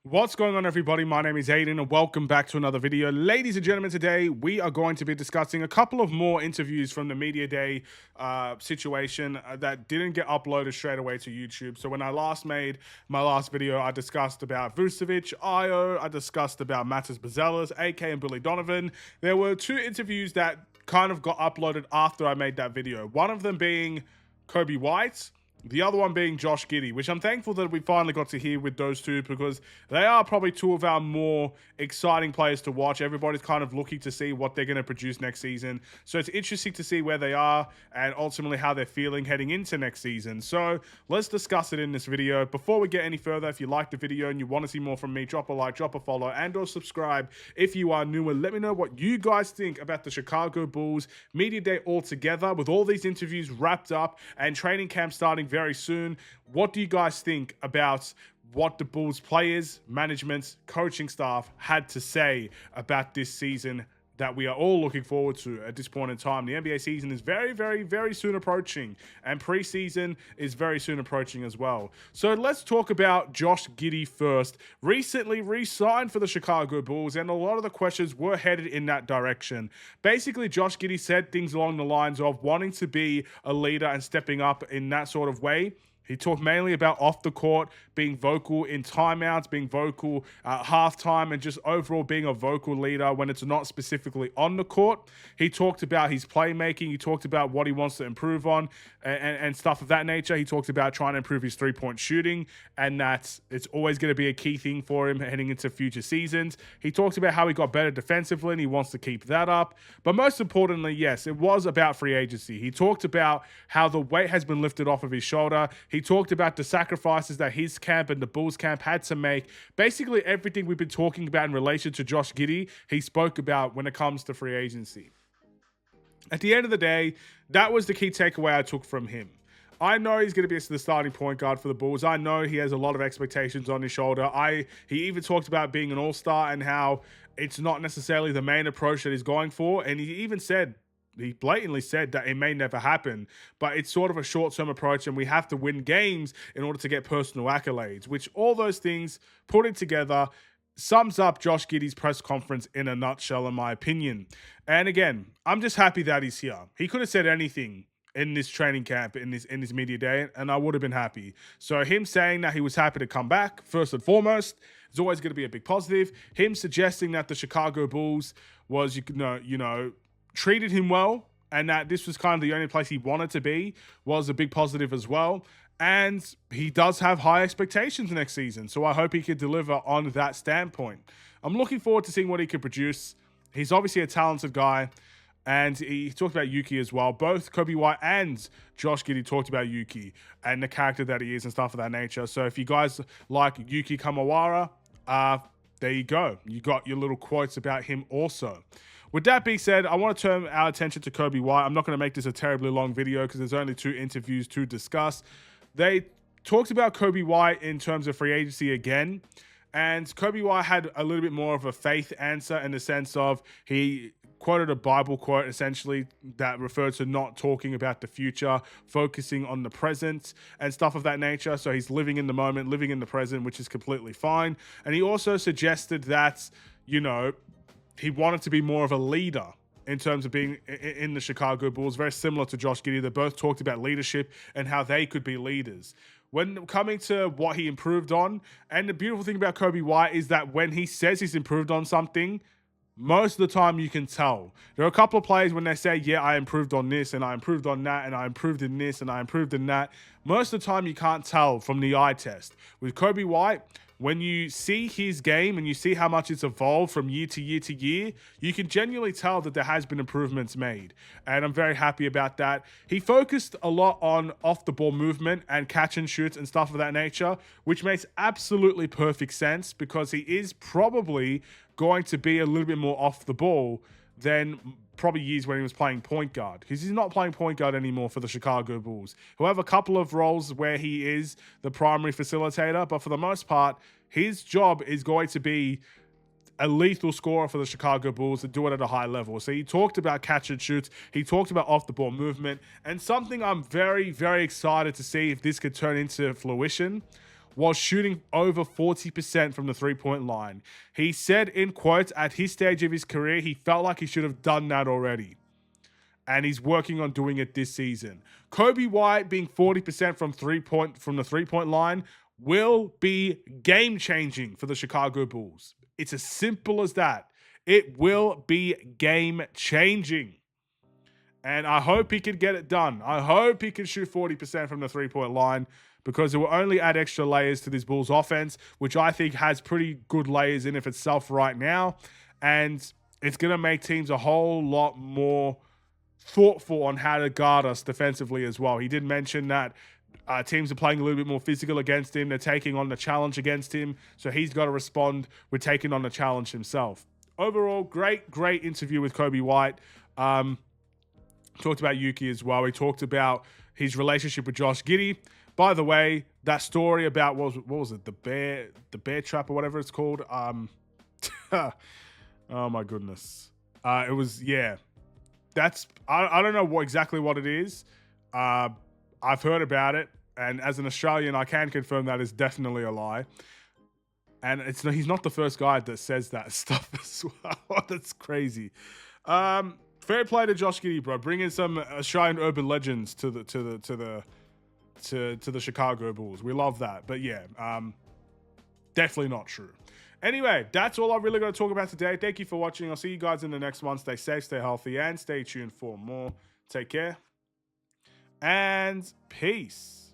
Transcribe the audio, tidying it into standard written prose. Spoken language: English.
What's going on, everybody? My name is Aiden and welcome back to another video. Ladies and gentlemen, today we are going to be discussing a couple of more interviews from the media day situation that didn't get uploaded straight away to YouTube. So when I last made my last video, I discussed about Vucevic, Io, I discussed about Matas Bazelas, AK and Billy Donovan. There were two interviews that kind of got uploaded after I made that video. One of them being Kobe White, the other one being Josh Giddey, which I'm thankful that we finally got to hear with those two because they are probably two of our more exciting players to watch. Everybody's kind of looking to see what they're going to produce next season. So it's interesting to see where they are and ultimately how they're feeling heading into next season. So let's discuss it in this video. Before we get any further, if you like the video and you want to see more from me, drop a like, drop a follow, and or subscribe if you are new. And let me know what you guys think about the Chicago Bulls Media Day altogether with all these interviews wrapped up and training camp starting very soon. What do you guys think about what the Bulls players, management, coaching staff had to say about this season that we are all looking forward to at this point in time? The NBA season is very, very, very soon approaching, and preseason is very soon approaching as well. So let's talk about Josh Giddey first. Recently re-signed for the Chicago Bulls, and a lot of the questions were headed in that direction. Basically, Josh Giddey said things along the lines of wanting to be a leader and stepping up in that sort of way. He talked mainly about off the court, being vocal in timeouts, being vocal at halftime, and just overall being a vocal leader when it's not specifically on the court. He talked about his playmaking. He talked about what he wants to improve on and stuff of that nature. He talked about trying to improve his three-point shooting, and that it's always going to be a key thing for him heading into future seasons. He talked about how he got better defensively, and he wants to keep that up. But most importantly, yes, it was about free agency. He talked about how the weight has been lifted off of his shoulder. He talked about the sacrifices that his camp and the Bulls camp had to make. Basically, everything we've been talking about in relation to Josh Giddey, he spoke about when it comes to free agency. At the end of the day, that was the key takeaway I took from him. I know he's going to be the starting point guard for the Bulls. I know he has a lot of expectations on his shoulder. He even talked about being an all-star and how it's not necessarily the main approach that he's going for. And he blatantly said that it may never happen, but it's sort of a short-term approach and we have to win games in order to get personal accolades, which all those things put it together sums up Josh Giddey's press conference in a nutshell, in my opinion. And again, I'm just happy that he's here. He could have said anything in this training camp, in this media day, and I would have been happy. So him saying that he was happy to come back, first and foremost, is always going to be a big positive. Him suggesting that the Chicago Bulls was, treated him well, and that this was kind of the only place he wanted to be was a big positive as well. And he does have high expectations next season, so I hope he can deliver on that standpoint. I'm looking forward to seeing what he can produce. He's obviously a talented guy, and he talked about Yuki as well. Both Kobe White and Josh Giddey talked about Yuki and the character that he is and stuff of that nature. So if you guys like Yuki Kamawara, there you go. You got your little quotes about him also. With that being said, I want to turn our attention to Kobe White. I'm not going to make this a terribly long video because there's only two interviews to discuss. They talked about Kobe White in terms of free agency again. And Kobe White had a little bit more of a faith answer in the sense of he quoted a Bible quote essentially that referred to not talking about the future, focusing on the present and stuff of that nature. So he's living in the moment, living in the present, which is completely fine. And he also suggested that, he wanted to be more of a leader in terms of being in the Chicago Bulls, very similar to Josh Giddey. They both talked about leadership and how they could be leaders. When coming to what he improved on, and the beautiful thing about Kobe White is that when he says he's improved on something, most of the time you can tell. There are a couple of players when they say, yeah, I improved on this and I improved on that and I improved in this and I improved in that. Most of the time you can't tell from the eye test. With Kobe White, when you see his game and you see how much it's evolved from year to year to year, you can genuinely tell that there has been improvements made. And I'm very happy about that. He focused a lot on off-the-ball movement and catch and shoots and stuff of that nature, which makes absolutely perfect sense because he is probably going to be a little bit more off the ball than probably years when he was playing point guard, because he's not playing point guard anymore for the Chicago Bulls. He'll have a couple of roles where he is the primary facilitator, but for the most part, his job is going to be a lethal scorer for the Chicago Bulls to do it at a high level. So he talked about catch and shoots. He talked about off-the-ball movement. And something I'm very, very excited to see if this could turn into fruition while shooting over 40% from the three-point line. He said, in quotes, at his stage of his career, he felt like he should have done that already. And he's working on doing it this season. Kobe White being 40% from the three-point line will be game-changing for the Chicago Bulls. It's as simple as that. It will be game-changing. And I hope he can get it done. I hope he can shoot 40% from the three-point line, because it will only add extra layers to this Bulls offense, which I think has pretty good layers in of itself right now. And it's going to make teams a whole lot more thoughtful on how to guard us defensively as well. He did mention that teams are playing a little bit more physical against him. They're taking on the challenge against him. So he's got to respond with taking on the challenge himself. Overall, great interview with Kobe White. Talked about Yuki as well. He talked about his relationship with Josh Giddey. By the way, that story about what was it? The bear trap or whatever it's called. Oh my goodness. It was, yeah. That's I don't know exactly what it is. I've heard about it, and as an Australian, I can confirm that is definitely a lie. And he's not the first guy that says that stuff as well. That's crazy. Fair play to Josh Giddey, bro. Bring in some Australian urban legends to the Chicago Bulls. We love that. But yeah, definitely not true. Anyway, that's all I'm really going to talk about today. Thank you for watching. I'll see you guys in the next one. Stay safe, stay healthy, and stay tuned for more. Take care, and peace.